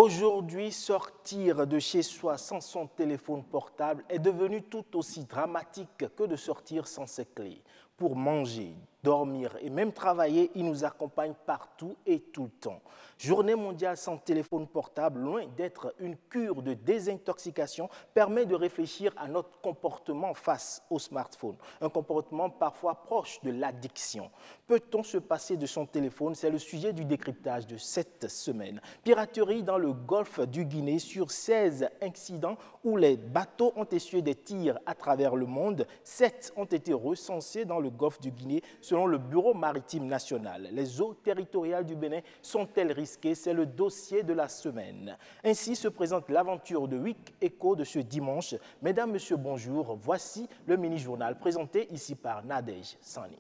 Aujourd'hui, sortir de chez soi sans son téléphone portable est devenu tout aussi dramatique que de sortir sans ses clés. Pour manger, dormir et même travailler, il nous accompagne partout et tout le temps. Journée mondiale sans téléphone portable, loin d'être une cure de désintoxication, permet de réfléchir à notre comportement face au smartphone. Un comportement parfois proche de l'addiction. Peut-on se passer de son téléphone? C'est le sujet du décryptage de cette semaine. Piraterie dans le golfe du Guinée. Sur 16 incidents où les bateaux ont essuyé des tirs à travers le monde, 7 ont été recensés dans le golfe du Guinée selon le Bureau maritime national. Les eaux territoriales du Bénin sont-elles risquées? C'est le dossier de la semaine. Ainsi se présente l'aventure de Week Echo de ce dimanche. Mesdames, Messieurs, bonjour. Voici le mini-journal présenté ici par Nadège Sani.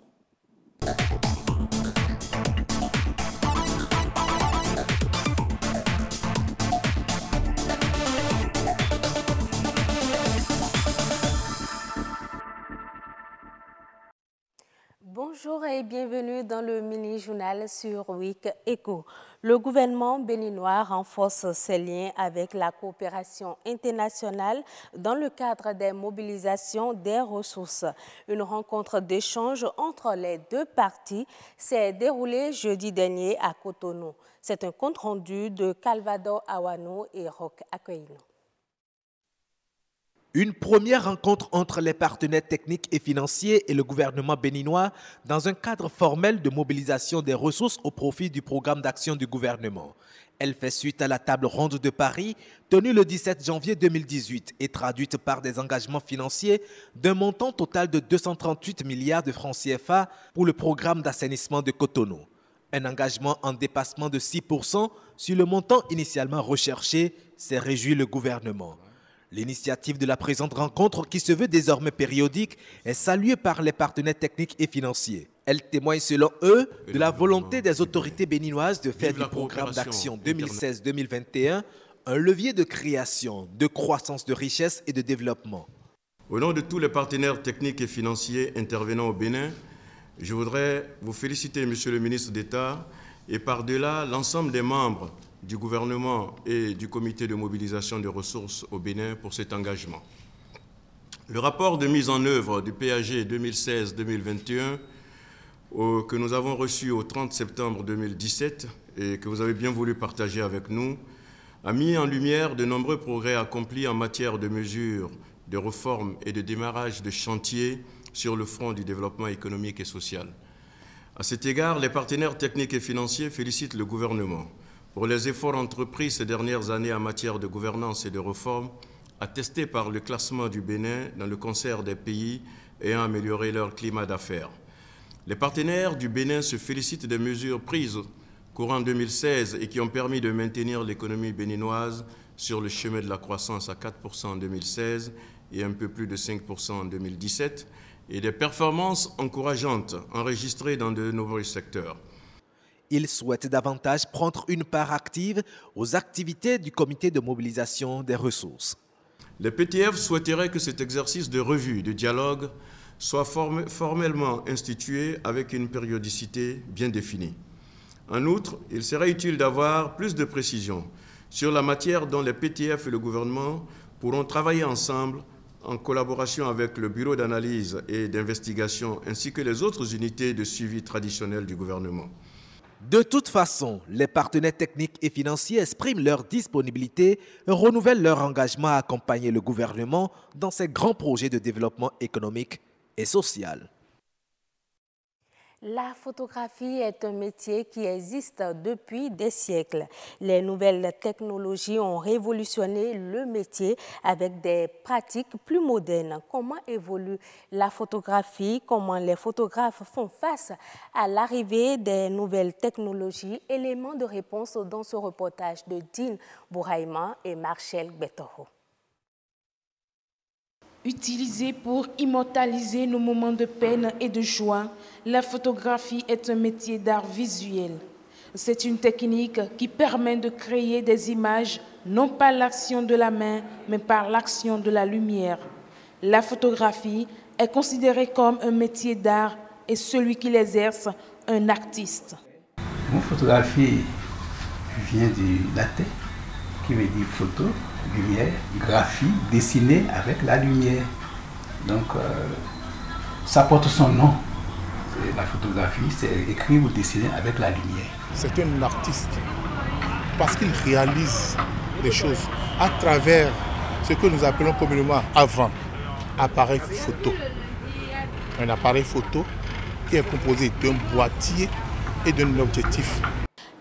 Bonjour et bienvenue dans le mini-journal sur Week Echo. Le gouvernement béninois renforce ses liens avec la coopération internationale dans le cadre des mobilisations des ressources. Une rencontre d'échange entre les deux parties s'est déroulée jeudi dernier à Cotonou. C'est un compte-rendu de Calvador Awano et Roch Akweino. Une première rencontre entre les partenaires techniques et financiers et le gouvernement béninois dans un cadre formel de mobilisation des ressources au profit du programme d'action du gouvernement. Elle fait suite à la table ronde de Paris tenue le 17 janvier 2018 et traduite par des engagements financiers d'un montant total de 238 milliards de francs CFA pour le programme d'assainissement de Cotonou. Un engagement en dépassement de 6% sur le montant initialement recherché, s'est réjoui le gouvernement. L'initiative de la présente rencontre, qui se veut désormais périodique, est saluée par les partenaires techniques et financiers. Elle témoigne selon eux de la volonté des autorités béninoises de faire du programme d'action 2016-2021 un levier de création, de croissance de richesse et de développement. Au nom de tous les partenaires techniques et financiers intervenant au Bénin, je voudrais vous féliciter, Monsieur le ministre d'État, et par-delà l'ensemble des membres du gouvernement et du comité de mobilisation des ressources au Bénin pour cet engagement. Le rapport de mise en œuvre du PAG 2016-2021 que nous avons reçu au 30 septembre 2017 et que vous avez bien voulu partager avec nous a mis en lumière de nombreux progrès accomplis en matière de mesures, de réformes et de démarrage de chantiers sur le front du développement économique et social. À cet égard, les partenaires techniques et financiers félicitent le gouvernement pour les efforts entrepris ces dernières années en matière de gouvernance et de réforme, attestés par le classement du Bénin dans le concert des pays ayant amélioré leur climat d'affaires. Les partenaires du Bénin se félicitent des mesures prises courant 2016 et qui ont permis de maintenir l'économie béninoise sur le chemin de la croissance à 4% en 2016 et un peu plus de 5% en 2017, et des performances encourageantes enregistrées dans de nombreux secteurs. Ils souhaitent davantage prendre une part active aux activités du comité de mobilisation des ressources. Les PTF souhaiteraient que cet exercice de revue, de dialogue, soit formellement institué avec une périodicité bien définie. En outre, il serait utile d'avoir plus de précisions sur la matière dont les PTF et le gouvernement pourront travailler ensemble en collaboration avec le Bureau d'analyse et d'investigation ainsi que les autres unités de suivi traditionnelles du gouvernement. De toute façon, les partenaires techniques et financiers expriment leur disponibilité et renouvellent leur engagement à accompagner le gouvernement dans ses grands projets de développement économique et social. La photographie est un métier qui existe depuis des siècles. Les nouvelles technologies ont révolutionné le métier avec des pratiques plus modernes. Comment évolue la photographie? Comment les photographes font face à l'arrivée des nouvelles technologies? Éléments de réponse dans ce reportage de Dean Bouraïma et Marcel Betoro. Utilisée pour immortaliser nos moments de peine et de joie, la photographie est un métier d'art visuel. C'est une technique qui permet de créer des images, non par l'action de la main, mais par l'action de la lumière. La photographie est considérée comme un métier d'art et celui qui l'exerce, un artiste. Mon photographie vient du latin, qui veut dire photo, lumière, graphie, dessinée avec la lumière. Donc, ça porte son nom. La photographie, c'est écrire ou dessiner avec la lumière. C'est un artiste parce qu'il réalise les choses à travers ce que nous appelons communément avant appareil photo. Un appareil photo qui est composé d'un boîtier et d'un objectif.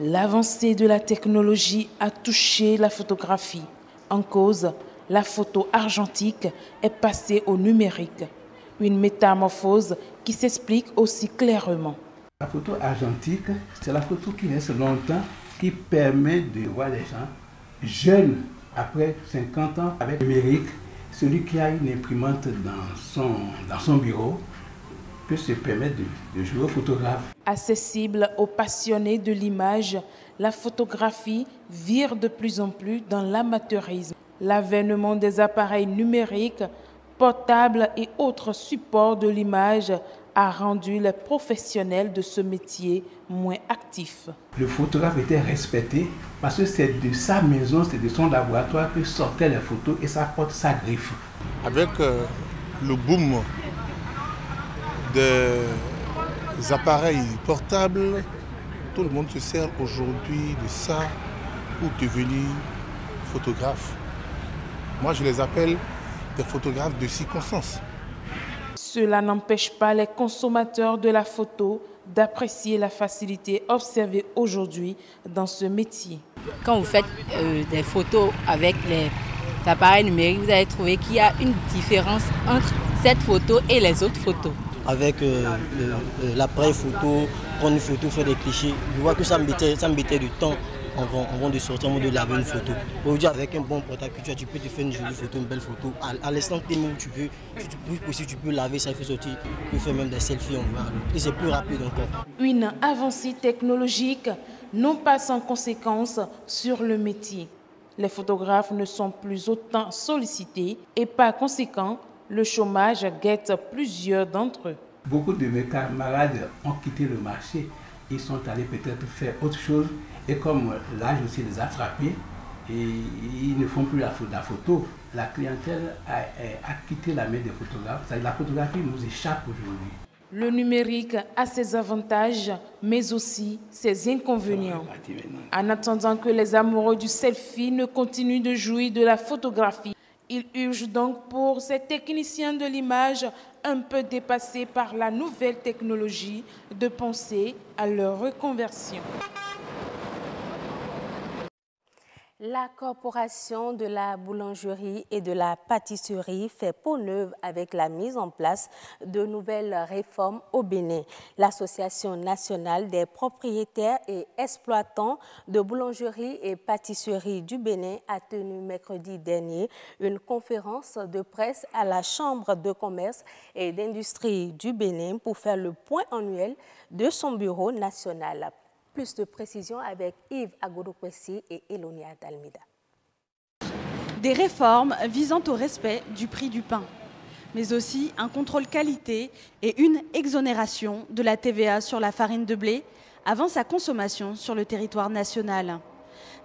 L'avancée de la technologie a touché la photographie. En cause, la photo argentique est passée au numérique. Une métamorphose qui s'explique aussi clairement. La photo argentique, c'est la photo qui reste longtemps, qui permet de voir les gens jeunes après 50 ans avec le numérique. Celui qui a une imprimante dans son bureau peut se permettre de jouer au photographe. Accessible aux passionnés de l'image, la photographie vire de plus en plus dans l'amateurisme. L'avènement des appareils numériques, portables et autres supports de l'image a rendu les professionnels de ce métier moins actifs. Le photographe était respecté parce que c'est de sa maison, c'est de son laboratoire que sortaient les photos et ça porte sa griffe. Avec le boom des appareils portables, tout le monde se sert aujourd'hui de ça pour devenir photographe. Moi, je les appelle des photographes de circonstance. Cela n'empêche pas les consommateurs de la photo d'apprécier la facilité observée aujourd'hui dans ce métier. Quand vous faites des photos avec les appareils numériques, vous allez trouver qu'il y a une différence entre cette photo et les autres photos. Avec l'appareil photo, prendre une photo, faire des clichés, je vois que ça me mettait du temps avant de sortir, avant de laver une photo. Aujourd'hui, avec un bon portable, tu peux te faire une jolie photo, une belle photo. À l'instant T où tu veux, si tu peux laver, ça fait sortir. Tu peux faire même des selfies, on voit. Et c'est plus rapide encore. Une avancée technologique, non pas sans conséquences sur le métier. Les photographes ne sont plus autant sollicités et par conséquent, le chômage guette plusieurs d'entre eux. Beaucoup de mes camarades ont quitté le marché. Ils sont allés peut-être faire autre chose. Et comme l'âge aussi les a frappés, et ils ne font plus la photo, la clientèle a quitté la main des photographes. La photographie nous échappe aujourd'hui. Le numérique a ses avantages, mais aussi ses inconvénients. En attendant que les amoureux du selfie ne continuent de jouir de la photographie, il urge donc pour ces techniciens de l'image un peu dépassés par la nouvelle technologie de penser à leur reconversion. La Corporation de la boulangerie et de la pâtisserie fait peau neuve avec la mise en place de nouvelles réformes au Bénin. L'Association nationale des propriétaires et exploitants de boulangerie et pâtisserie du Bénin a tenu mercredi dernier une conférence de presse à la Chambre de commerce et d'industrie du Bénin pour faire le point annuel de son bureau national. Plus de précisions avec Yves Agodokwesi et Elonia Dalmida. Des réformes visant au respect du prix du pain, mais aussi un contrôle qualité et une exonération de la TVA sur la farine de blé avant sa consommation sur le territoire national.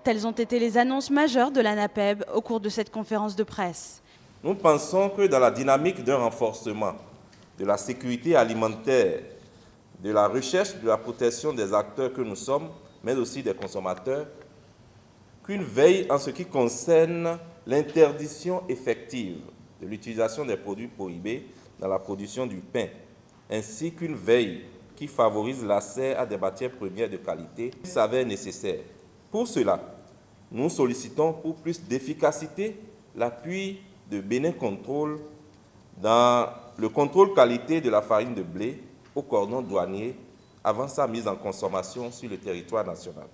Telles ont été les annonces majeures de l'ANAPEB au cours de cette conférence de presse. Nous pensons que dans la dynamique d'un renforcement de la sécurité alimentaire, de la recherche, de la protection des acteurs que nous sommes, mais aussi des consommateurs, qu'une veille en ce qui concerne l'interdiction effective de l'utilisation des produits prohibés dans la production du pain, ainsi qu'une veille qui favorise l'accès à des matières premières de qualité, s'avère nécessaire. Pour cela, nous sollicitons pour plus d'efficacité l'appui de Bénin Contrôle dans le contrôle qualité de la farine de blé au cordon douanier avant sa mise en consommation sur le territoire national.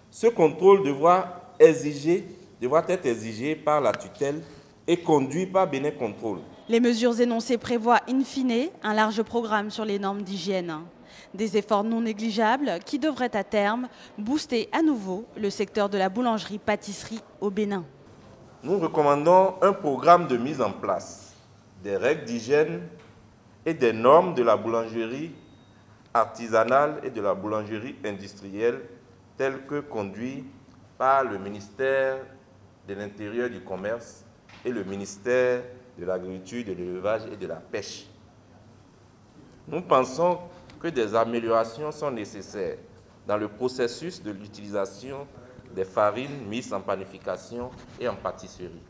Ce contrôle devra être exigé par la tutelle et conduit par Bénin Contrôle. Les mesures énoncées prévoient in fine un large programme sur les normes d'hygiène. Des efforts non négligeables qui devraient à terme booster à nouveau le secteur de la boulangerie-pâtisserie au Bénin. Nous recommandons un programme de mise en place des règles d'hygiène et des normes de la boulangerie artisanale et de la boulangerie industrielle telles que conduites par le ministère de l'Intérieur, du Commerce et le ministère de l'Agriculture, de l'Élevage et de la Pêche. Nous pensons que des améliorations sont nécessaires dans le processus de l'utilisation des farines mises en panification et en pâtisserie.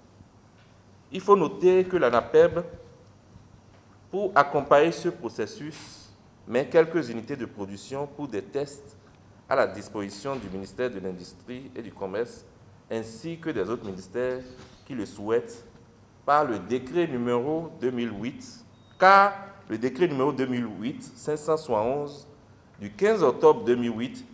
Il faut noter que l'ANAPEB, pour accompagner ce processus, met quelques unités de production pour des tests à la disposition du ministère de l'Industrie et du Commerce, ainsi que des autres ministères qui le souhaitent, par le décret numéro 2008, car le décret numéro 2008-571 du 15 octobre 2008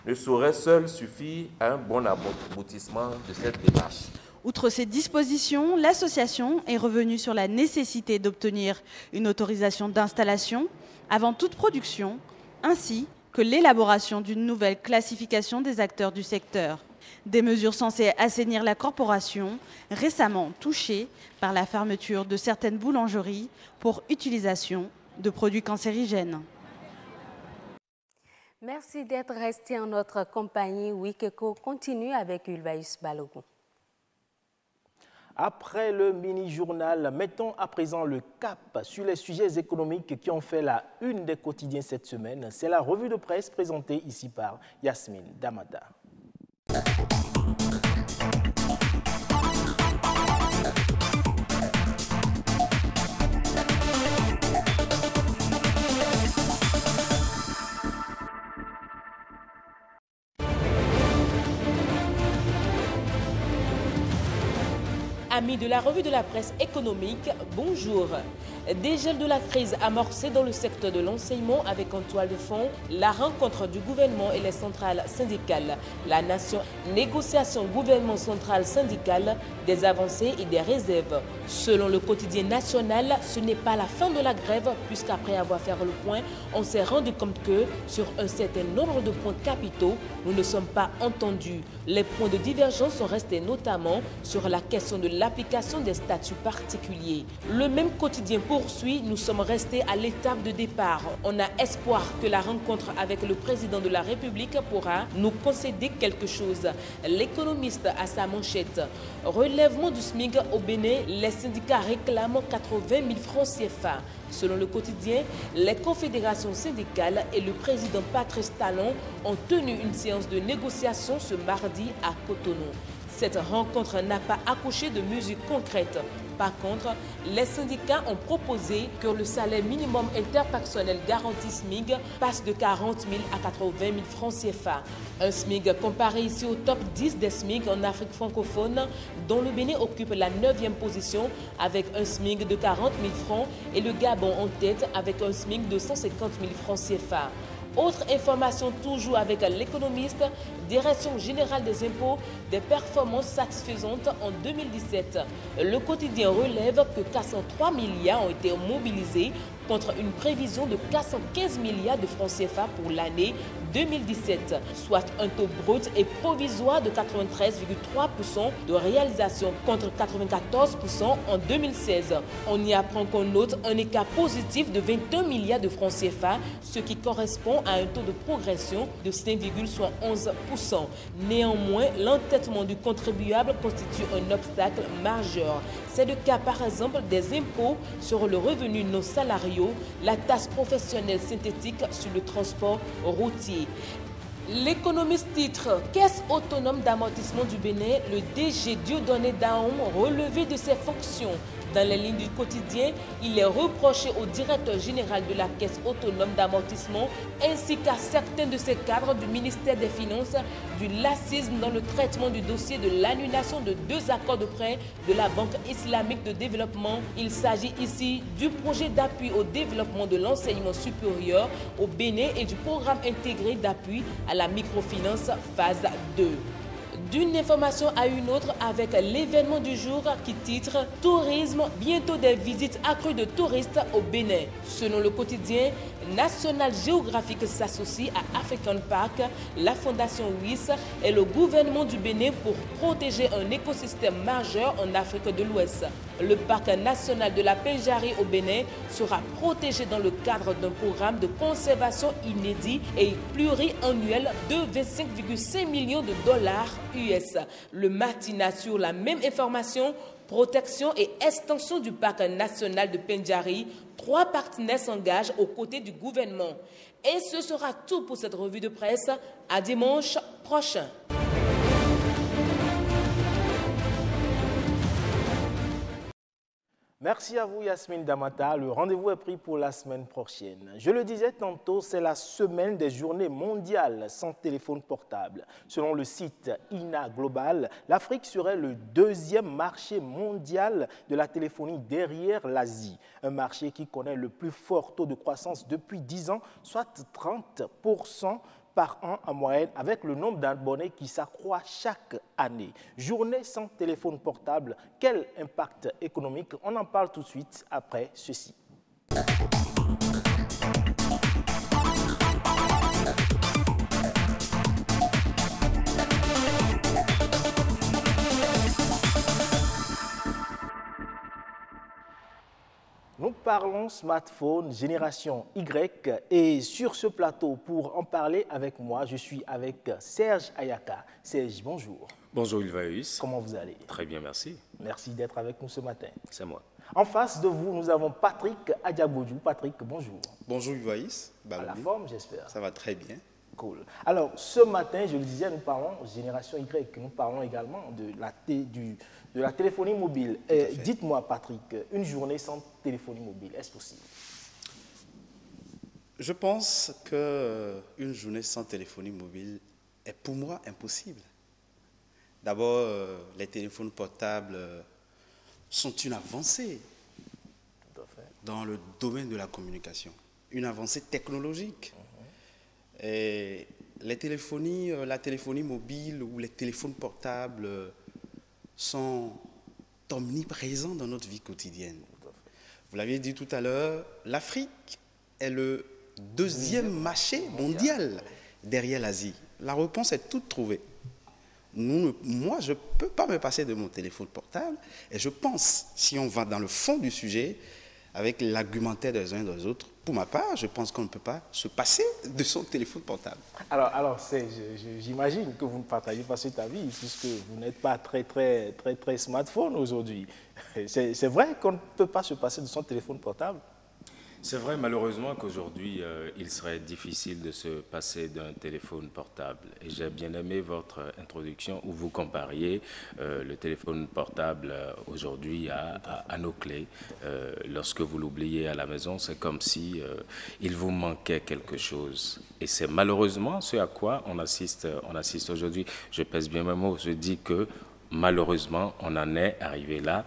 ne saurait seul suffire à un bon aboutissement de cette démarche. Outre ces dispositions, l'association est revenue sur la nécessité d'obtenir une autorisation d'installation avant toute production, ainsi que l'élaboration d'une nouvelle classification des acteurs du secteur. Des mesures censées assainir la corporation, récemment touchée par la fermeture de certaines boulangeries pour utilisation de produits cancérigènes. Merci d'être resté en notre compagnie. Week Eco continue avec Ulvaïus Balogun. Après le mini-journal, mettons à présent le cap sur les sujets économiques qui ont fait la une des quotidiens cette semaine. C'est la revue de presse présentée ici par Yasmine Damada. Amis de la revue de la presse économique, bonjour. Dégel de la crise amorcée dans le secteur de l'enseignement avec en toile de fond la rencontre du gouvernement et les centrales syndicales. La nation, négociation gouvernement central syndical, des avancées et des réserves. Selon le quotidien national, ce n'est pas la fin de la grève puisqu'après avoir fait le point, on s'est rendu compte que sur un certain nombre de points capitaux, nous ne sommes pas entendus. Les points de divergence sont restés notamment sur la question de l'application des statuts particuliers. Le même quotidien poursuit, nous sommes restés à l'étape de départ. On a espoir que la rencontre avec le président de la République pourra nous concéder quelque chose. L'économiste à sa manchette. Relèvement du SMIC au Bénin, les syndicats réclament 80 000 francs CFA. Selon le quotidien, les confédérations syndicales et le président Patrice Talon ont tenu une séance de négociation ce mardi à Cotonou. Cette rencontre n'a pas accouché de mesures concrètes. Par contre, les syndicats ont proposé que le salaire minimum interpersonnel garanti SMIC passe de 40 000 à 80 000 francs CFA. Un SMIC comparé ici au top 10 des SMIC en Afrique francophone, dont le Bénin occupe la 9e position avec un SMIC de 40 000 francs et le Gabon en tête avec un SMIC de 150 000 francs CFA. Autre information toujours avec l'économiste, Direction générale des impôts, des performances satisfaisantes en 2017. Le quotidien relève que 403 milliards ont été mobilisés contre une prévision de 415 milliards de francs CFA pour l'année 2017, soit un taux brut et provisoire de 93,3% de réalisation contre 94% en 2016. On y apprend qu'on note un écart positif de 21 milliards de francs CFA, ce qui correspond à un taux de progression de 5,11%. Néanmoins, l'entêtement du contribuable constitue un obstacle majeur. C'est le cas par exemple des impôts sur le revenu non salariaux, la taxe professionnelle synthétique sur le transport routier. L'économiste titre « Caisse autonome d'amortissement du Bénin, le DG Dieudonné Daom relevé de ses fonctions ». Dans les lignes du quotidien, il est reproché au directeur général de la Caisse autonome d'amortissement ainsi qu'à certains de ses cadres du ministère des Finances du laxisme dans le traitement du dossier de l'annulation de 2 accords de prêt de la Banque islamique de développement. Il s'agit ici du projet d'appui au développement de l'enseignement supérieur au Bénin et du programme intégré d'appui à la microfinance phase 2. D'une information à une autre avec l'événement du jour qui titre « Tourisme, bientôt des visites accrues de touristes au Bénin ». Selon le quotidien, National Geographic s'associe à African Park, la Fondation WIS et le gouvernement du Bénin pour protéger un écosystème majeur en Afrique de l'Ouest. Le parc national de la Pendjari au Bénin sera protégé dans le cadre d'un programme de conservation inédit et pluriannuel de 25,5 millions de dollars US. Le matin assure la même information. Protection et extension du parc national de Pendjari, 3 partenaires s'engagent aux côtés du gouvernement. Et ce sera tout pour cette revue de presse. À dimanche prochain. Merci à vous Yasmine Damata. Le rendez-vous est pris pour la semaine prochaine. Je le disais tantôt, c'est la semaine des journées mondiales sans téléphone portable. Selon le site INA Global, l'Afrique serait le 2e marché mondial de la téléphonie derrière l'Asie. Un marché qui connaît le plus fort taux de croissance depuis 10 ans, soit 30% par an en moyenne, avec le nombre d'abonnés qui s'accroît chaque année. Journée sans téléphone portable, quel impact économique? On en parle tout de suite après ceci. Nous parlons smartphone génération Y et sur ce plateau, pour en parler avec moi, je suis avec Serge Ayaka. Serge, bonjour. Bonjour Ilvaïus. Comment vous allez? Très bien, merci. Merci d'être avec nous ce matin. C'est moi. En face de vous, nous avons Patrick Adiabodjou. Patrick, bonjour. Bonjour Ilvaïus. À la forme, j'espère. Ça va très bien. Cool. Alors, ce matin, je le disais, nous parlons génération Y. Nous parlons également de la téléphonie mobile. Dites-moi, Patrick, une journée sans téléphonie mobile, est-ce possible? Je pense qu'une journée sans téléphonie mobile est pour moi impossible. D'abord, les téléphones portables sont une avancée dans le domaine de la communication, une avancée technologique. Et la téléphonie mobile ou les téléphones portables sont omniprésents dans notre vie quotidienne. Vous l'avez dit tout à l'heure, l'Afrique est le 2e marché mondial derrière l'Asie. La réponse est toute trouvée. Moi, je ne peux pas me passer de mon téléphone portable et je pense, si on va dans le fond du sujet, avec l'argumentaire des uns et des autres, pour ma part, je pense qu'on ne peut pas se passer de son téléphone portable. Alors j'imagine que vous ne partagez pas cet avis, puisque vous n'êtes pas très smartphone aujourd'hui. C'est vrai qu'on ne peut pas se passer de son téléphone portable? C'est vrai, malheureusement, qu'aujourd'hui, il serait difficile de se passer d'un téléphone portable. Et j'ai bien aimé votre introduction où vous compariez le téléphone portable aujourd'hui à nos clés. Lorsque vous l'oubliez à la maison, c'est comme si il vous manquait quelque chose. Et c'est malheureusement ce à quoi on assiste aujourd'hui. Je pèse bien mes mots, je dis que malheureusement, on en est arrivé là,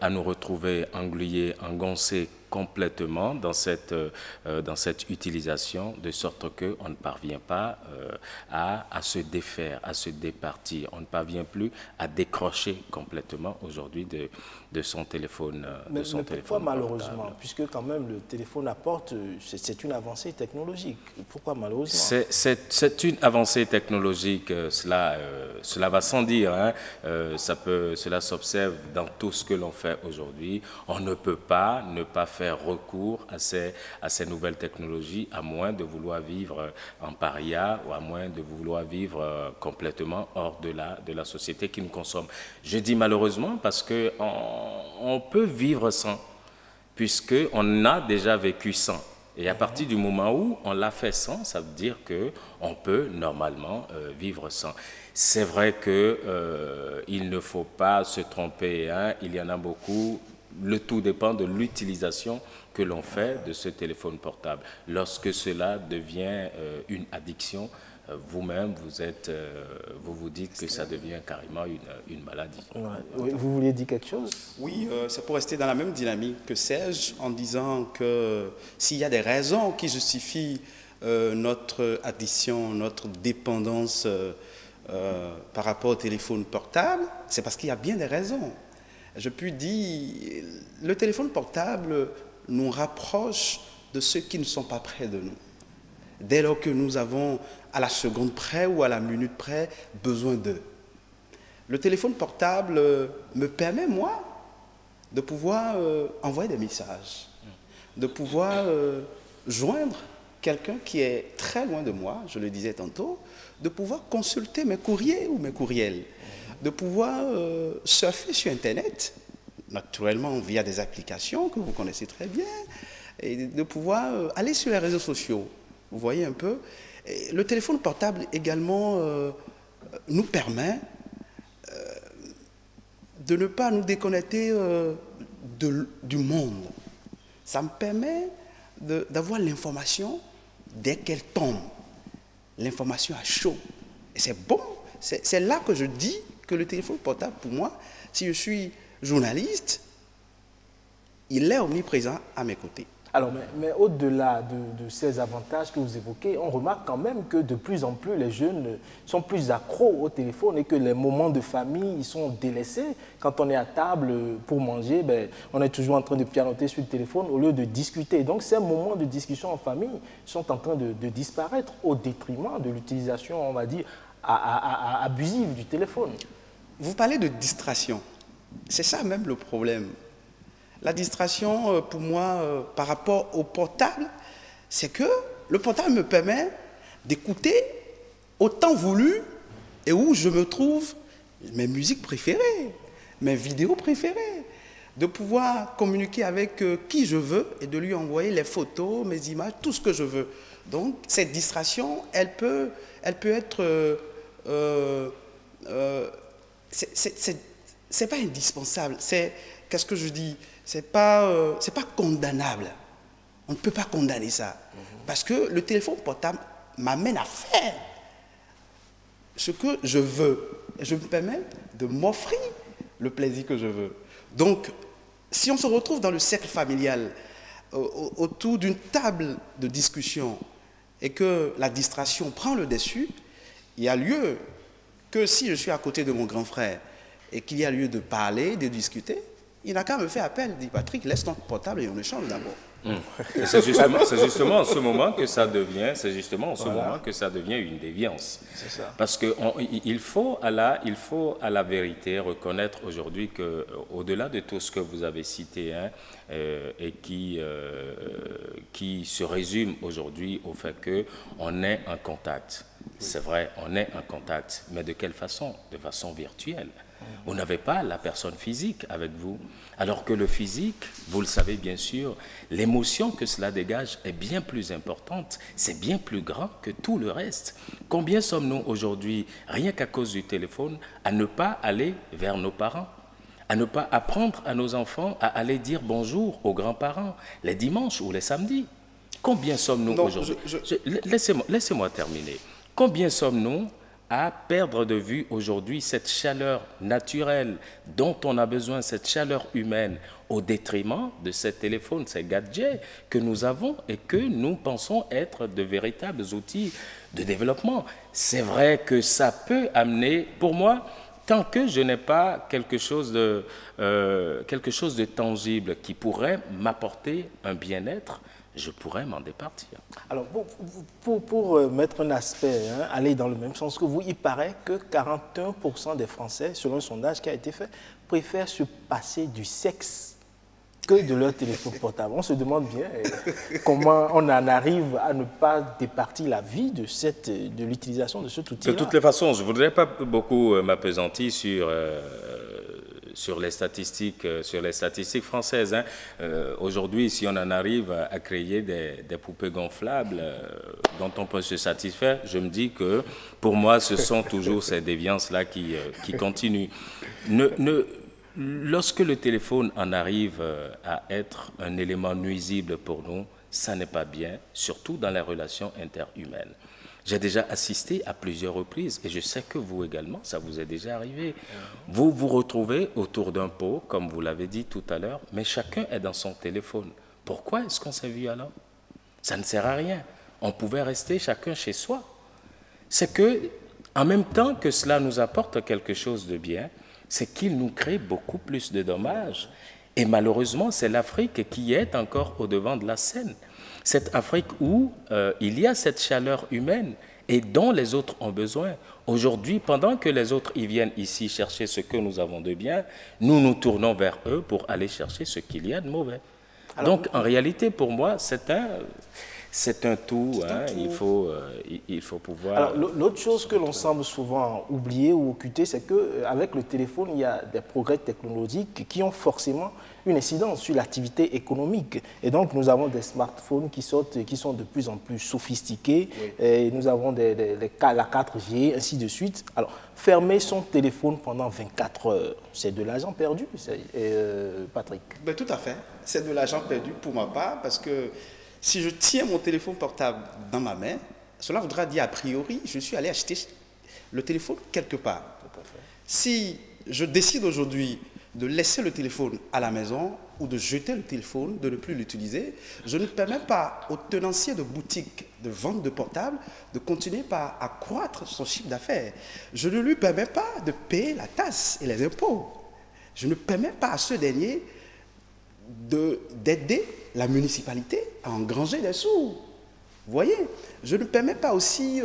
à nous retrouver englués, engoncés complètement dans cette utilisation, de sorte qu'on ne parvient pas à se défaire, à se départir. On ne parvient plus à décrocher complètement aujourd'hui de son téléphone Mais pourquoi malheureusement? portable. Puisque quand même le téléphone apporte, c'est une avancée technologique. Pourquoi malheureusement? C'est une avancée technologique, cela va sans dire, hein. Cela s'observe dans tout ce que l'on fait aujourd'hui. On ne peut pas ne pas faire recours à ces nouvelles technologies, à moins de vouloir vivre en paria ou à moins de vouloir vivre complètement hors de la société qui nous consomme. Je dis malheureusement parce qu'on peut vivre sans, puisqu'on a déjà vécu sans. Et à partir du moment où on l'a fait sans, ça veut dire qu'on peut normalement vivre sans. C'est vrai qu'il ne faut pas se tromper, hein. Il y en a beaucoup. Le tout dépend de l'utilisation que l'on fait de ce téléphone portable. Lorsque cela devient une addiction, vous-même, vous vous dites que ça devient carrément une maladie. Ouais. Vous vouliez dire quelque chose? Oui, c'est pour rester dans la même dynamique que Serge, en disant que s'il y a des raisons qui justifient notre addiction, notre dépendance par rapport au téléphone portable, c'est parce qu'il y a bien des raisons. Je puis dire, le téléphone portable nous rapproche de ceux qui ne sont pas près de nous. Dès lors que nous avons, à la seconde près ou à la minute près, besoin d'eux. Le téléphone portable me permet, moi, de pouvoir envoyer des messages, de pouvoir joindre quelqu'un qui est très loin de moi, je le disais tantôt, de pouvoir consulter mes courriers ou mes courriels, de pouvoir surfer sur Internet, naturellement via des applications que vous connaissez très bien, et de pouvoir aller sur les réseaux sociaux. Vous voyez un peu. Et le téléphone portable également nous permet de ne pas nous déconnecter du monde. Ça me permet d'avoir l'information dès qu'elle tombe, l'information à chaud. Et c'est bon, c'est là que je dis que le téléphone portable, pour moi, si je suis journaliste, il est omniprésent à mes côtés. Alors, mais au-delà de ces avantages que vous évoquez, on remarque quand même que de plus en plus les jeunes sont plus accros au téléphone et que les moments de famille, ils sont délaissés. Quand on est à table pour manger, ben, on est toujours en train de pianoter sur le téléphone au lieu de discuter. Donc, ces moments de discussion en famille sont en train de disparaître au détriment de l'utilisation, on va dire, abusive du téléphone. Vous parlez de distraction. C'est ça même le problème. La distraction, pour moi, par rapport au portable, c'est que le portable me permet d'écouter au temps voulu et où je me trouve mes musiques préférées, mes vidéos préférées, de pouvoir communiquer avec qui je veux et de lui envoyer les photos, mes images, tout ce que je veux. Donc, cette distraction, elle peut être... c'est pas indispensable, c'est... Qu'est-ce que je dis? C'est pas condamnable. On ne peut pas condamner ça. Parce que le téléphone portable m'amène à faire ce que je veux. Et je me permets de m'offrir le plaisir que je veux. Donc, si on se retrouve dans le cercle familial, autour d'une table de discussion, et que la distraction prend le dessus, il y a lieu que si je suis à côté de mon grand frère, et qu'il y a lieu de parler, de discuter, il n'a qu'à me faire appel, dit Patrick, laisse ton portable et on échange d'abord. C'est justement en ce moment que ça devient, une déviance. Parce qu'il faut à la vérité reconnaître aujourd'hui que, au-delà de tout ce que vous avez cité, hein, et qui se résume aujourd'hui au fait qu'on est en contact. C'est vrai, on est en contact, mais de quelle façon? De façon virtuelle. Vous n'avez pas la personne physique avec vous. Alors que le physique, vous le savez bien sûr, l'émotion que cela dégage est bien plus importante, c'est bien plus grand que tout le reste. Combien sommes-nous aujourd'hui, rien qu'à cause du téléphone, à ne pas aller vers nos parents, à ne pas apprendre à nos enfants à aller dire bonjour aux grands-parents, les dimanches ou les samedis? Combien sommes-nous aujourd'hui? Laissez-moi terminer. Combien sommes-nous à perdre de vue aujourd'hui cette chaleur naturelle dont on a besoin, cette chaleur humaine, au détriment de ces téléphones, ces gadgets que nous avons et que nous pensons être de véritables outils de développement. C'est vrai que ça peut amener, pour moi, tant que je n'ai pas quelque chose de tangible qui pourrait m'apporter un bien-être, je pourrais m'en départir. Alors, pour mettre un aspect, hein, aller dans le même sens que vous, il paraît que 41% des Français, selon un sondage qui a été fait, préfèrent se passer du sexe que de leur téléphone portable. On se demande bien comment on en arrive à ne pas départir la vie de l'utilisation de cet outil-là. De toutes les façons, je ne voudrais pas beaucoup m'appesantir sur les statistiques françaises. Hein. Aujourd'hui, si on en arrive à créer des poupées gonflables dont on peut se satisfaire, je me dis que pour moi, ce sont toujours ces déviances-là qui continuent. Lorsque le téléphone en arrive à être un élément nuisible pour nous, ça n'est pas bien, surtout dans les relations interhumaines. J'ai déjà assisté à plusieurs reprises, et je sais que vous également, ça vous est déjà arrivé. Vous vous retrouvez autour d'un pot, comme vous l'avez dit tout à l'heure, mais chacun est dans son téléphone. Pourquoi est-ce qu'on s'est vu alors? Ça ne sert à rien. On pouvait rester chacun chez soi. C'est que, en même temps que cela nous apporte quelque chose de bien, c'est qu'il nous crée beaucoup plus de dommages. Et malheureusement, c'est l'Afrique qui est encore au devant de la scène. Cette Afrique où il y a cette chaleur humaine et dont les autres ont besoin. Aujourd'hui, pendant que les autres ils viennent ici chercher ce que nous avons de bien, nous nous tournons vers eux pour aller chercher ce qu'il y a de mauvais. Alors, donc, en réalité, pour moi, c'est un tout, hein, il faut pouvoir... Alors, l'autre chose que l'on semble souvent oublier ou occulter, c'est qu'avec le téléphone, il y a des progrès technologiques qui ont forcément une incidence sur l'activité économique. Et donc, nous avons des smartphones qui sont de plus en plus sophistiqués. Oui. Et nous avons la 4G, ainsi de suite. Alors, fermer son téléphone pendant 24 heures, c'est de l'argent perdu, Patrick? Ben, tout à fait. C'est de l'argent perdu pour ma part, parce que si je tiens mon téléphone portable dans ma main, cela voudra dire a priori, je suis allé acheter le téléphone quelque part. Tout à fait. Si je décide aujourd'hui de laisser le téléphone à la maison ou de jeter le téléphone, de ne plus l'utiliser, je ne permets pas au tenancier de boutique de vente de portables de continuer par accroître son chiffre d'affaires. Je ne lui permets pas de payer la taxe et les impôts. Je ne permets pas à ce dernier d'aider la municipalité à engranger des sous. Vous voyez, je ne permets pas aussi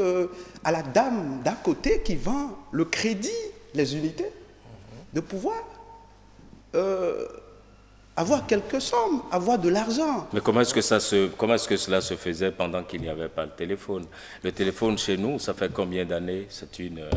à la dame d'à côté qui vend le crédit, les unités, de pouvoir avoir quelques sommes, avoir de l'argent. Mais comment est-ce que cela se faisait pendant qu'il n'y avait pas le téléphone? Le téléphone chez nous, ça fait combien d'années? C'est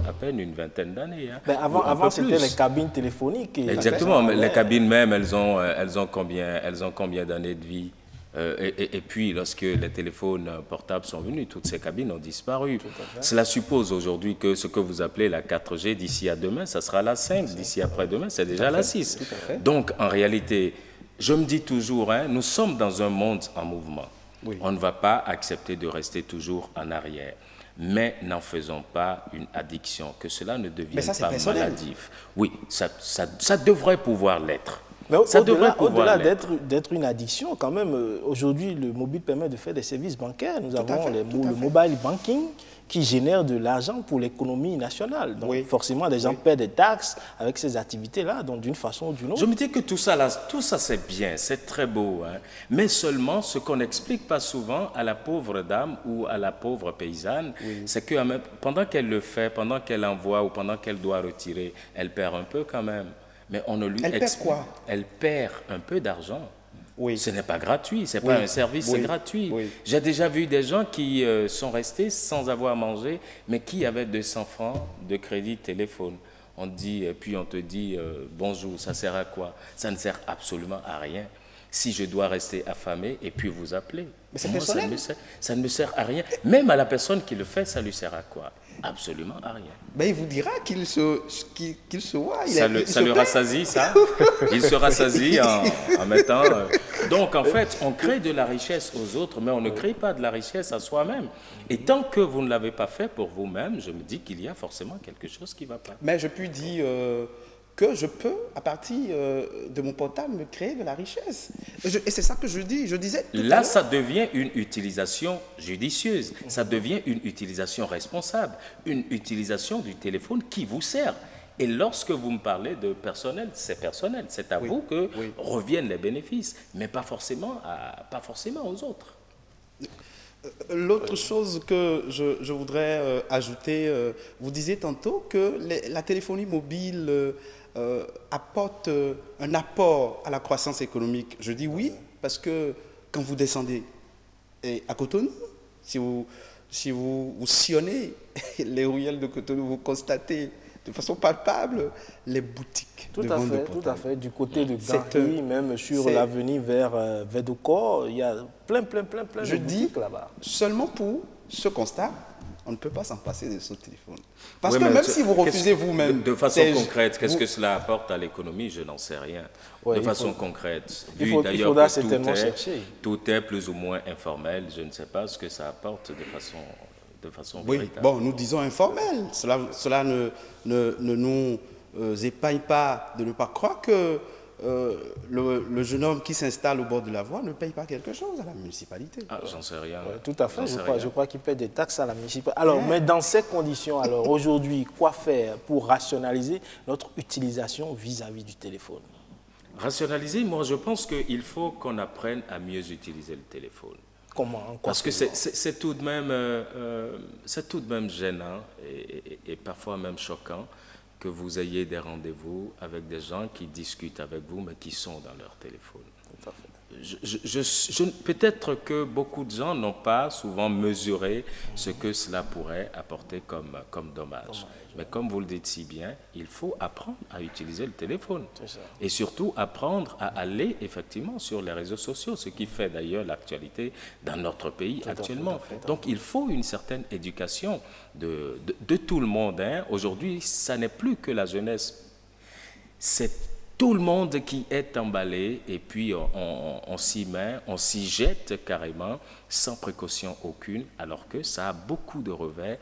à peine une vingtaine d'années. Hein? Ben avant c'était les cabines téléphoniques. Exactement, mais les cabines même, elles ont combien d'années de vie? Et puis, lorsque les téléphones portables sont venus, toutes ces cabines ont disparu. Cela suppose aujourd'hui que ce que vous appelez la 4G, d'ici à demain, ça sera la 5, d'ici après-demain, c'est déjà la 6. Donc, en réalité, je me dis toujours, hein, nous sommes dans un monde en mouvement. Oui. On ne va pas accepter de rester toujours en arrière. Mais n'en faisons pas une addiction, que cela ne devienne pas maladif. Oui, ça devrait pouvoir l'être. Au-delà d'être une addiction, quand même, aujourd'hui, le mobile permet de faire des services bancaires. Nous avons le mobile banking qui génère de l'argent pour l'économie nationale. Donc, forcément, les gens paient des taxes avec ces activités-là, donc d'une façon ou d'une autre. Je me dis que tout ça, c'est bien, c'est très beau. Hein. Mais seulement, ce qu'on n'explique pas souvent à la pauvre dame ou à la pauvre paysanne, c'est que pendant qu'elle le fait, pendant qu'elle envoie ou pendant qu'elle doit retirer, elle perd un peu quand même. Mais on ne lui explique. Elle perd quoi? Elle perd un peu d'argent. Oui. Ce n'est pas gratuit, ce n'est pas un service gratuit. Oui. J'ai déjà vu des gens qui sont restés sans avoir mangé, mais qui avaient 200 francs de crédit téléphone. On dit, puis on te dit, bonjour, ça sert à quoi? Ça ne sert absolument à rien. Si je dois rester affamé et puis vous appeler. Mais c'est personnel. Ça ne me sert à rien. Même à la personne qui le fait, ça lui sert à quoi? Absolument à rien. Ben, il vous dira qu'il se voit. Ça le rassasie, ça. Il se rassasie en mettant... Donc, en fait, on crée de la richesse aux autres, mais on ne crée pas de la richesse à soi-même. Et tant que vous ne l'avez pas fait pour vous-même, je me dis qu'il y a forcément quelque chose qui ne va pas. Mais je puis dire que je peux, à partir de mon portable, me créer de la richesse. Et c'est ça que je disais. Là, ça devient une utilisation judicieuse. Ça devient une utilisation responsable. Une utilisation du téléphone qui vous sert. Et lorsque vous me parlez de personnel, c'est personnel. C'est à vous que reviennent les bénéfices, mais pas forcément aux autres. L'autre chose que je voudrais ajouter, vous disiez tantôt que la téléphonie mobile apporte un apport à la croissance économique. Je dis oui, parce que quand vous descendez à Cotonou, si vous sillonnez les ruelles de Cotonou, vous constatez de façon palpable les boutiques de vente de portables. Tout à fait. Du côté de Gary, même sur l'avenue vers Védocor, il y a plein de boutiques là-bas. Seulement pour ce constat, on ne peut pas s'en passer de ce téléphone. Parce que même si vous refusez vous-même... De façon concrète, qu'est-ce que cela apporte à l'économie? Je n'en sais rien. De façon concrète. Il faudra certainement chercher. Tout est plus ou moins informel. Je ne sais pas ce que ça apporte de façon véritable. Bon, nous disons informel. Cela ne nous épargne pas de ne pas croire que le jeune homme qui s'installe au bord de la voie ne paye pas quelque chose à la municipalité. Ah, j'en sais rien. Tout à fait, je crois qu'il paie des taxes à la municipalité. Alors, mais dans ces conditions, alors aujourd'hui, quoi faire pour rationaliser notre utilisation vis-à-vis du téléphone? Rationaliser, moi je pense qu'il faut qu'on apprenne à mieux utiliser le téléphone. Comment? Parce que c'est tout de même gênant et parfois même choquant que vous ayez des rendez-vous avec des gens qui discutent avec vous, mais qui sont dans leur téléphone. Tout à fait. Peut-être que beaucoup de gens n'ont pas souvent mesuré ce que cela pourrait apporter comme dommage. Mais comme vous le dites si bien, il faut apprendre à utiliser le téléphone. Et surtout apprendre à aller effectivement sur les réseaux sociaux, ce qui fait d'ailleurs l'actualité dans notre pays actuellement. Donc il faut une certaine éducation de tout le monde. Hein. Aujourd'hui, ça n'est plus que la jeunesse. C'est tout le monde qui est emballé et puis on s'y met, on s'y jette carrément sans précaution aucune, alors que ça a beaucoup de revers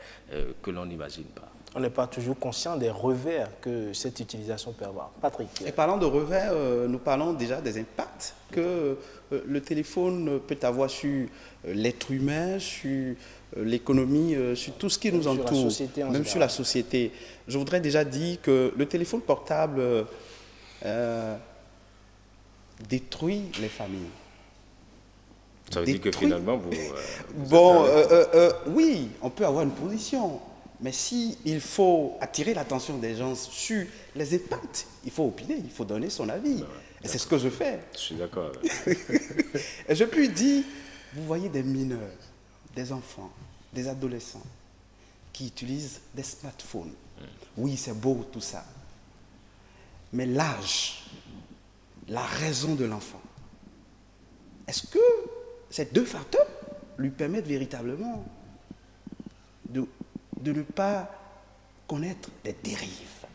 que l'on n'imagine pas. On n'est pas toujours conscient des revers que cette utilisation peut avoir. Patrick. Et parlant de revers, nous parlons déjà des impacts que le téléphone peut avoir sur l'être humain, sur l'économie, sur tout ce qui nous entoure, même sur la société. Je voudrais déjà dire que le téléphone portable détruit les familles. Ça veut dire que finalement, vous oui, on peut avoir une position, mais s'il faut attirer l'attention des gens sur les impacts, il faut opiner, il faut donner son avis. Et c'est ce que je fais. Je suis d'accord. Et je puis dire, vous voyez des mineurs, des enfants, des adolescents qui utilisent des smartphones. Oui, c'est beau tout ça. Mais l'âge, la raison de l'enfant, est-ce que ces deux facteurs lui permettent véritablement de ne pas connaître des dérives?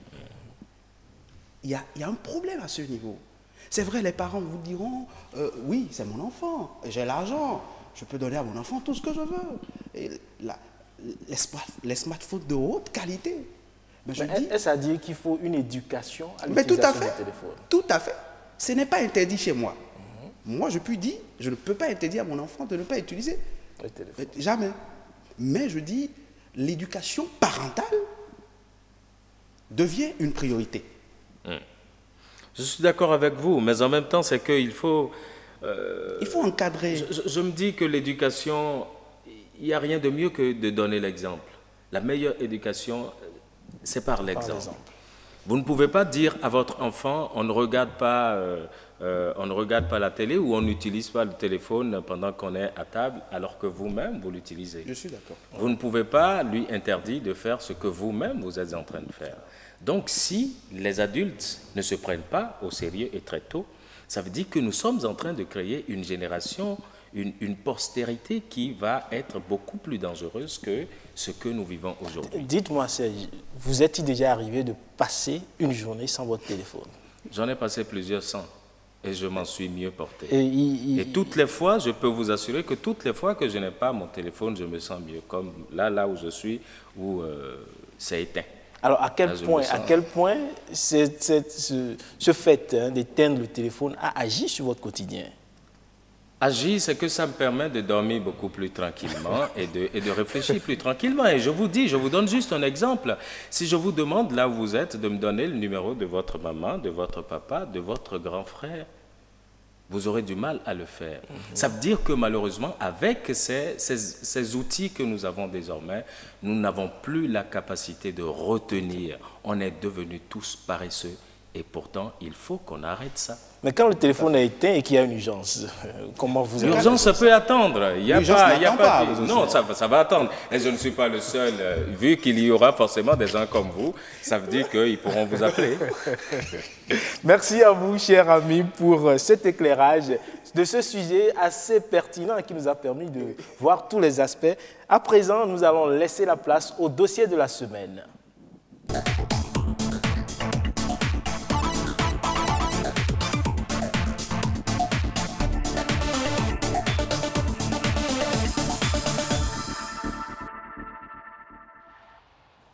Il y a un problème à ce niveau. C'est vrai, les parents vous diront, oui, c'est mon enfant, j'ai l'argent, je peux donner à mon enfant tout ce que je veux. Et les smartphones de haute qualité. Est-ce à dire qu'il faut une éducation à l'utilisation du téléphone? Tout à fait. Ce n'est pas interdit chez moi. Moi, je puis dire, je ne peux pas interdire à mon enfant de ne pas utiliser le téléphone. Jamais. Mais je dis, l'éducation parentale devient une priorité. Je suis d'accord avec vous, mais en même temps, c'est qu'il faut... il faut encadrer. Je me dis que l'éducation, il n'y a rien de mieux que de donner l'exemple. La meilleure éducation, c'est par l'exemple. Vous ne pouvez pas dire à votre enfant, on ne regarde pas la télé ou on n'utilise pas le téléphone pendant qu'on est à table, alors que vous-même, vous l'utilisez. Je suis d'accord. Vous ne pouvez pas lui interdire de faire ce que vous-même, vous êtes en train de faire. Donc, si les adultes ne se prennent pas au sérieux et très tôt, ça veut dire que nous sommes en train de créer une génération, une postérité qui va être beaucoup plus dangereuse que ce que nous vivons aujourd'hui. Dites-moi, Serge, vous êtes-il déjà arrivé de passer une journée sans votre téléphone? J'en ai passé plusieurs cents et je m'en suis mieux porté. Et toutes les fois, je peux vous assurer que toutes les fois que je n'ai pas mon téléphone, je me sens mieux, comme là où je suis, où c'est éteint. Alors, à quel point ce fait d'éteindre le téléphone a agi sur votre quotidien? Agir, c'est que ça me permet de dormir beaucoup plus tranquillement et de réfléchir plus tranquillement. Et je vous dis, je vous donne juste un exemple. Si je vous demande, là où vous êtes, de me donner le numéro de votre maman, de votre papa, de votre grand frère, vous aurez du mal à le faire. Ça veut dire que malheureusement, avec ces outils que nous avons désormais, nous n'avons plus la capacité de retenir. On est devenus tous paresseux et pourtant, il faut qu'on arrête ça. Mais quand le téléphone est éteint et qu'il y a une urgence, comment vous... L'urgence, ça peut attendre. Il y a pas, non, ça va attendre. Et je ne suis pas le seul. Vu qu'il y aura forcément des gens comme vous, ça veut dire qu'ils pourront vous appeler. Merci à vous, chers amis, pour cet éclairage de ce sujet assez pertinent qui nous a permis de voir tous les aspects. À présent, nous allons laisser la place au dossier de la semaine.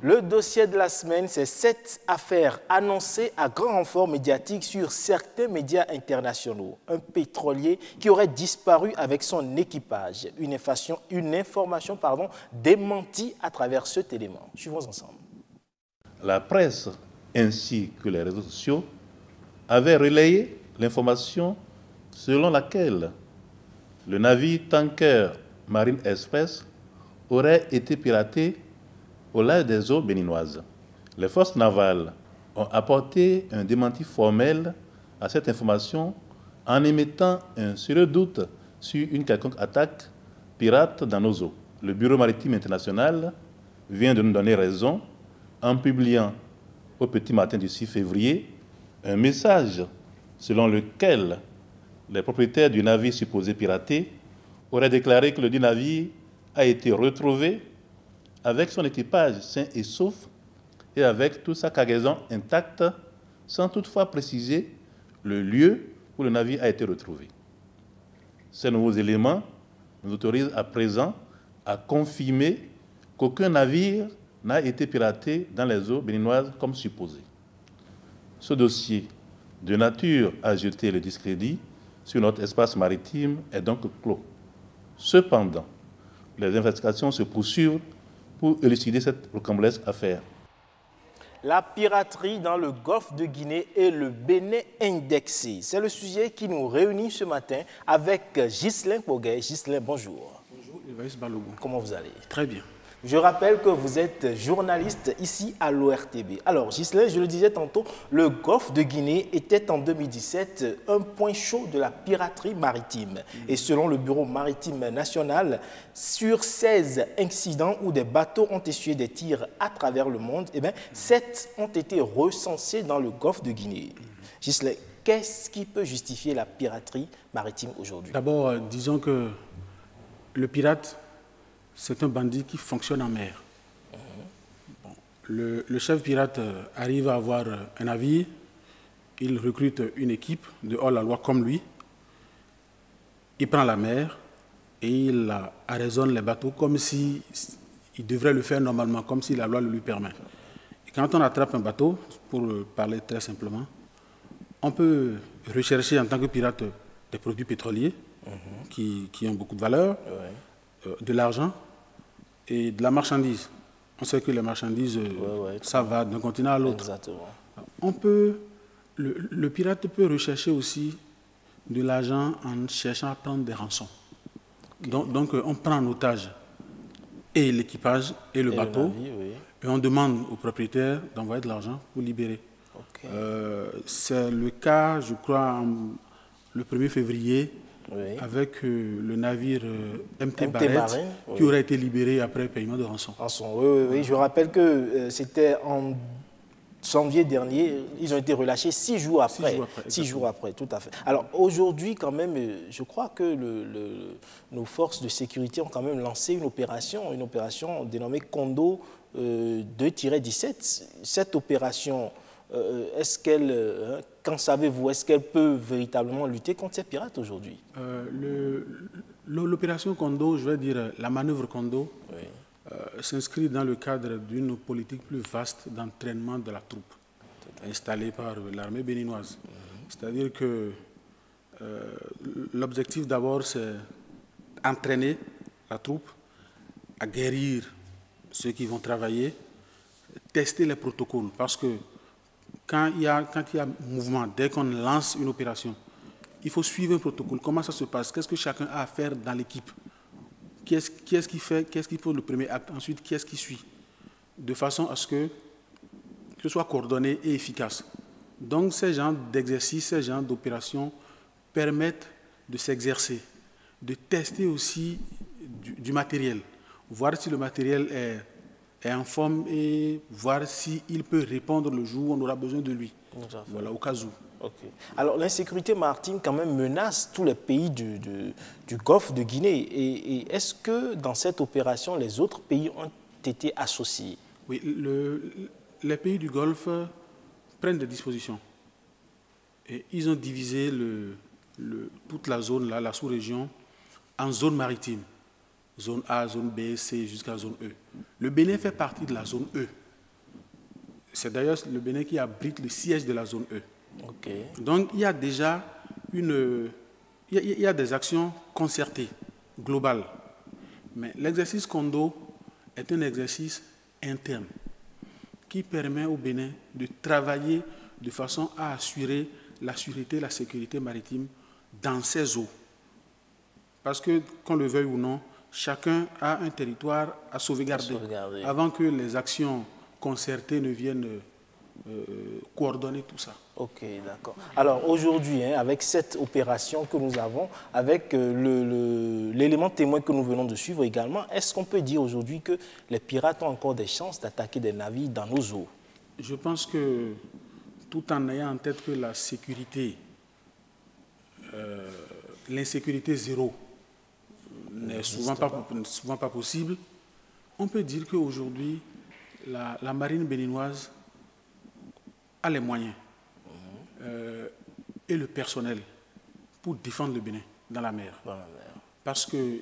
Le dossier de la semaine, c'est 7 affaires annoncées à grand renfort médiatique sur certains médias internationaux. Un pétrolier qui aurait disparu avec son équipage. Une information démentie à travers cet élément. Suivons ensemble. La presse ainsi que les réseaux sociaux avaient relayé l'information selon laquelle le navire tanker Marine Express aurait été piraté au large des eaux béninoises. Les forces navales ont apporté un démenti formel à cette information en émettant un sérieux doute sur une quelconque attaque pirate dans nos eaux. Le Bureau maritime international vient de nous donner raison en publiant au petit matin du 6 février un message selon lequel les propriétaires du navire supposé piraté auraient déclaré que le dit navire a été retrouvé avec son équipage sain et sauf et avec toute sa cargaison intacte, sans toutefois préciser le lieu où le navire a été retrouvé. Ces nouveaux éléments nous autorisent à présent à confirmer qu'aucun navire n'a été piraté dans les eaux béninoises comme supposé. Ce dossier, de nature à jeter le discrédit sur notre espace maritime, est donc clos. Cependant, les investigations se poursuivent pour élucider cette rocambolesque affaire. La piraterie dans le golfe de Guinée et le Bénin indexé. C'est le sujet qui nous réunit ce matin avec Ghislain Poguet. Ghislain, bonjour. Bonjour, Évariste Balogun. Comment vous allez? Très bien. Je rappelle que vous êtes journaliste ici à l'ORTB. Alors, Ghislain, je le disais tantôt, le golfe de Guinée était en 2017 un point chaud de la piraterie maritime. Et selon le Bureau maritime national, sur 16 incidents où des bateaux ont essuyé des tirs à travers le monde, 7 ont été recensés dans le golfe de Guinée. Ghislain, qu'est-ce qui peut justifier la piraterie maritime aujourd'hui? D'abord, disons que le pirate, c'est un bandit qui fonctionne en mer. Bon, le chef pirate arrive à avoir un navire, il recrute une équipe de hors-la-loi comme lui, il prend la mer et il arraisonne les bateaux comme s'il devrait le faire normalement, comme si la loi le lui permet. Et quand on attrape un bateau, pour parler très simplement, on peut rechercher en tant que pirate des produits pétroliers qui ont beaucoup de valeur, de l'argent et de la marchandise. On sait que les marchandises, ça va d'un continent à l'autre. Le pirate peut rechercher aussi de l'argent en cherchant à prendre des rançons. Donc on prend en otage et l'équipage et le bateau, et on demande au propriétaire d'envoyer de l'argent pour libérer. C'est le cas, je crois, le 1er février, avec le navire MT Barrett, qui aurait été libéré après paiement de rançon. Oui. Je rappelle que c'était en janvier dernier, ils ont été relâchés 6 jours après. 6 jours après, tout à fait. Alors aujourd'hui, quand même, je crois que nos forces de sécurité ont quand même lancé une opération dénommée Kondo 2-17. Cette opération, est-ce qu'elle, qu'en savez-vous, est-ce qu'elle peut véritablement lutter contre ces pirates aujourd'hui? L'opération Kondo, je vais dire la manœuvre Kondo, s'inscrit dans le cadre d'une politique plus vaste d'entraînement de la troupe installée par l'armée béninoise. C'est-à-dire que l'objectif d'abord, c'est entraîner la troupe à guérir ceux qui vont travailler, tester les protocoles, parce que quand il y a mouvement, dès qu'on lance une opération, il faut suivre un protocole. Comment ça se passe? Qu'est-ce que chacun a à faire dans l'équipe? Qui est-ce qui fait, qu'est-ce qui pose le premier acte? Ensuite, qui est-ce qui suit? De façon à ce que ce soit coordonné et efficace. Donc, ces genres d'exercices, ces genres d'opérations permettent de s'exercer, de tester aussi du matériel, voir si le matériel est en forme et voir s'il peut répondre le jour où on aura besoin de lui. Voilà, au cas où. Alors, l'insécurité maritime, quand même, menace tous les pays du Golfe de Guinée. Et est-ce que dans cette opération, les autres pays ont été associés? Oui, les pays du Golfe prennent des dispositions. Et ils ont divisé toute la zone, là, la sous-région, en zones maritimes. Zone A, zone B, C, jusqu'à zone E. Le Bénin fait partie de la zone E. C'est d'ailleurs le Bénin qui abrite le siège de la zone E. Donc, il y a déjà il y a des actions concertées, globales. Mais l'exercice Kondo est un exercice interne qui permet au Bénin de travailler de façon à assurer la sûreté et la sécurité maritime dans ces eaux. Parce que, qu'on le veuille ou non, chacun a un territoire à sauvegarder. Avant que les actions concertées ne viennent coordonner tout ça. Ok, d'accord. Alors aujourd'hui, avec cette opération que nous avons, avec l'élément témoin que nous venons de suivre également, est-ce qu'on peut dire aujourd'hui que les pirates ont encore des chances d'attaquer des navires dans nos eaux? Je pense que, tout en ayant en tête que la sécurité, l'insécurité zéro n'est souvent pas possible, on peut dire qu'aujourd'hui, la marine béninoise a les moyens et le personnel pour défendre le Bénin dans la mer. Parce que,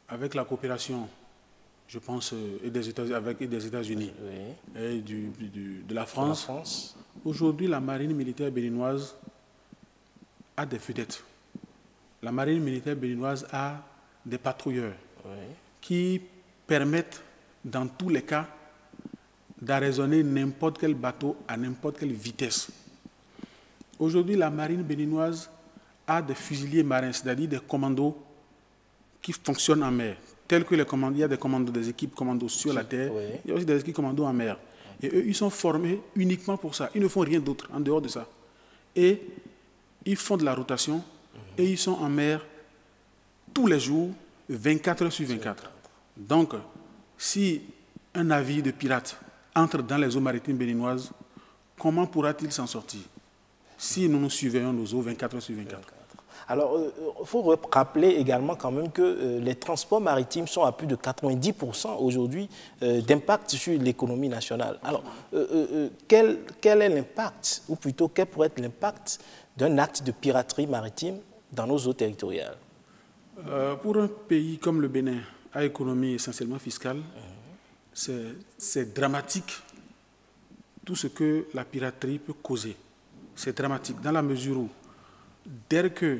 avec la coopération, je pense, des États-Unis et de la France, aujourd'hui, la marine militaire béninoise a des vedettes. La marine militaire béninoise a des patrouilleurs qui permettent, dans tous les cas, d'arraisonner n'importe quel bateau à n'importe quelle vitesse. Aujourd'hui, la marine béninoise a des fusiliers marins, c'est-à-dire des commandos qui fonctionnent en mer, tels que les commandos. Il y a des commandos, des équipes commandos sur la terre, il y a aussi des équipes commandos en mer. Et eux, ils sont formés uniquement pour ça. Ils ne font rien d'autre en dehors de ça. Et ils font de la rotation et ils sont en mer tous les jours, 24 heures sur 24. Donc, si un navire de pirates entre dans les eaux maritimes béninoises, comment pourra-t-il s'en sortir si nous nous surveillons nos eaux 24 heures sur 24? Alors, il faut rappeler également quand même que les transports maritimes sont à plus de 90% aujourd'hui d'impact sur l'économie nationale. Alors, quel est l'impact, ou plutôt quel pourrait être l'impact d'un acte de piraterie maritime dans nos eaux territoriales? Pour un pays comme le Bénin, à économie essentiellement fiscale, c'est dramatique tout ce que la piraterie peut causer. C'est dramatique dans la mesure où, dès que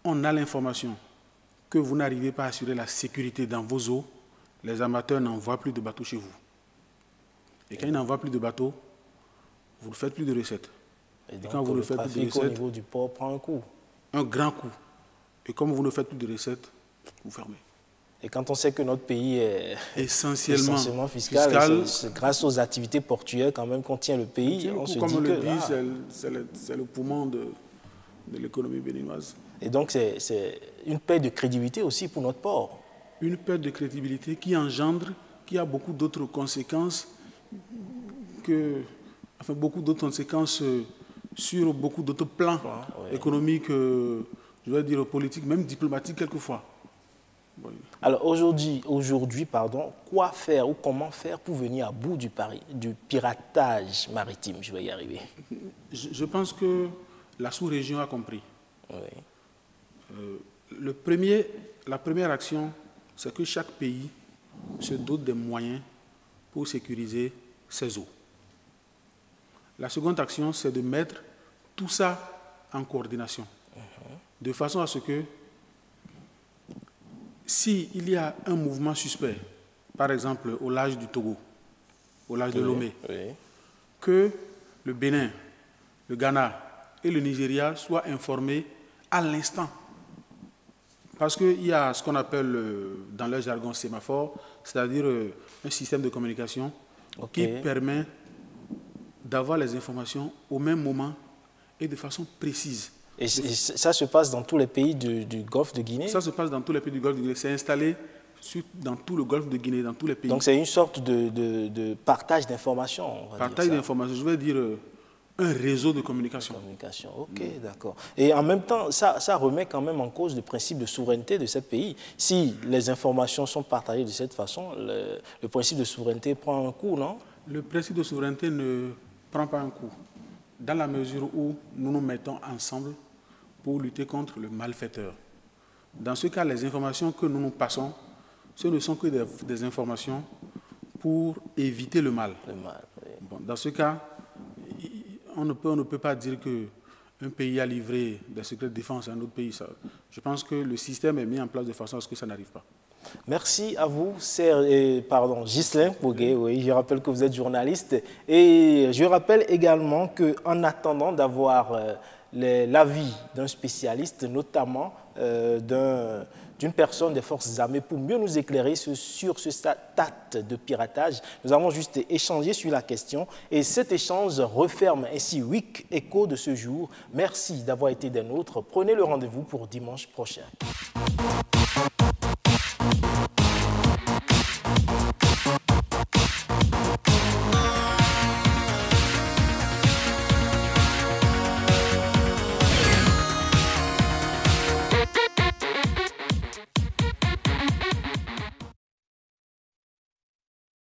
on a l'information que vous n'arrivez pas à assurer la sécurité dans vos eaux, les amateurs n'envoient plus de bateaux chez vous. Et quand ils n'envoient plus de bateaux, vous ne faites plus de recettes. Et donc, quand vous ne faites plus de recettes, au niveau du port prend un coup. Un grand coup. Et comme vous ne faites plus de recettes, vous fermez. Et quand on sait que notre pays est essentiellement fiscal, c'est grâce aux activités portuaires quand même qu'on tient le pays. On se dit comme on le dit, que c'est le poumon de l'économie béninoise. Et donc c'est une perte de crédibilité aussi pour notre port. Une perte de crédibilité qui engendre, qui a beaucoup d'autres conséquences, beaucoup d'autres conséquences sur beaucoup d'autres plans économiques, je vais dire politiques, même diplomatiques quelquefois. Oui. Alors aujourd'hui, quoi faire ou comment faire pour venir à bout du piratage maritime? Je vais y arriver. Je pense que la sous-région a compris. La première action, c'est que chaque pays se dote des moyens pour sécuriser ses eaux. La seconde action, c'est de mettre tout ça en coordination, de façon à ce que s'il y a un mouvement suspect, par exemple au large du Togo, au large de Lomé, que le Bénin, le Ghana et le Nigeria soient informés à l'instant. Parce qu'il y a ce qu'on appelle dans leur jargon sémaphore, c'est-à-dire un système de communication qui permet d'avoir les informations au même moment et de façon précise. Et ça se passe dans tous les pays du Golfe de Guinée? Ça se passe dans tous les pays du Golfe de Guinée. C'est installé dans tout le Golfe de Guinée, dans tous les pays. Donc c'est une sorte de partage d'informations. Partage d'informations, je veux dire un réseau de communication. Ok, d'accord. Et en même temps, ça remet quand même en cause le principe de souveraineté de ce pays. Si les informations sont partagées de cette façon, le principe de souveraineté prend un coup, non? Le principe de souveraineté ne prend pas un coup, dans la mesure où nous nous mettons ensemble pour lutter contre le malfaiteur. Dans ce cas, les informations que nous nous passons, ce ne sont que des informations pour éviter le mal. Bon, dans ce cas, on ne peut pas dire qu'un pays a livré des secrets de défense à un autre pays. Je pense que le système est mis en place de façon à ce que ça n'arrive pas. Merci à vous, Ghislain Pogué. Oui, je rappelle que vous êtes journaliste. Et je rappelle également qu'en attendant d'avoir l'avis d'un spécialiste, notamment d'une personne des forces armées, pour mieux nous éclairer sur ce stade de piratage. Nous avons juste échangé sur la question et cet échange referme ainsi Week Echo de ce jour. Merci d'avoir été des nôtres. Prenez le rendez-vous pour dimanche prochain.